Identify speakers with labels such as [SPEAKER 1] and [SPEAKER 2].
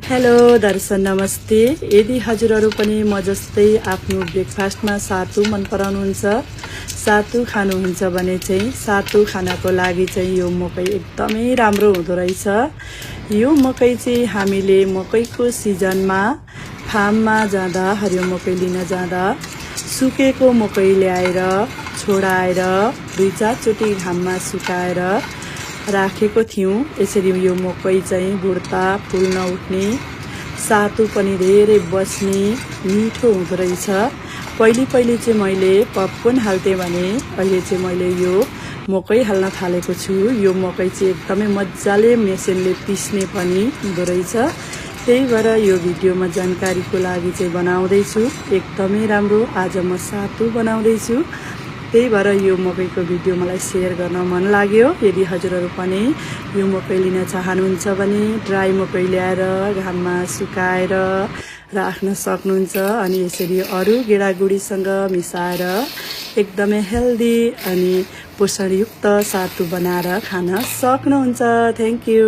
[SPEAKER 1] Hello दर्शन नमस्ते। यदि हजुरहरू पनि म जस्तै आफ्नो ब्रेकफास्टमा सातु मन पराउनुहुन्छ, सातु खानुहुन्छ भने चाहिँ सातु खानको लागि चाहिँ यो मकै एकदमै राम्रो हुँदो रहेछ। यो मकै चाहिँ हामीले मकैको सिजनमा फार्ममा जाँदा, हरियो मकै लिन जाँदा सुकेको मकै ल्याएर छोडाएर 2-4 चोटि घाममा सुकाएर राखेको थियौं। यसरी यो मकै चाहिँ बुढ्ता फुल नउठ्ने, सातु पनि धेरै बस्ने, मिठो हुँदो रहेछ। पहिले चाहिँ मैले पपकर्न हाल्थेँ भने अहिले चाहिँ मैले यो मकै हाल्न थालेको छु। यो मकै चाहिँ एकदमै मजाले मेसिनले पिस्ने पनि हुँदो रहेछ। त्यही भएर यो भिडियोमा जानकारीको लागि चाहिँ बनाउँदैछु। एकदमै राम्रो। आज म सातु बनाउँदैछु। त्यही भएर यो मकैको भिडियो मलाई सेयर गर्न मन लाग्यो। यदि हजुरहरू पनि यो मकै लिन चाहनुहुन्छ भने ड्राई मकै ल्याएर घाममा सुकाएर राख्न सक्नुहुन्छ अनि यसरी अरू गेडागुडीसँग मिसाएर एकदमै हेल्दी अनि पोषणयुक्त सातु बनाएर खान सक्नुहुन्छ। Thank you.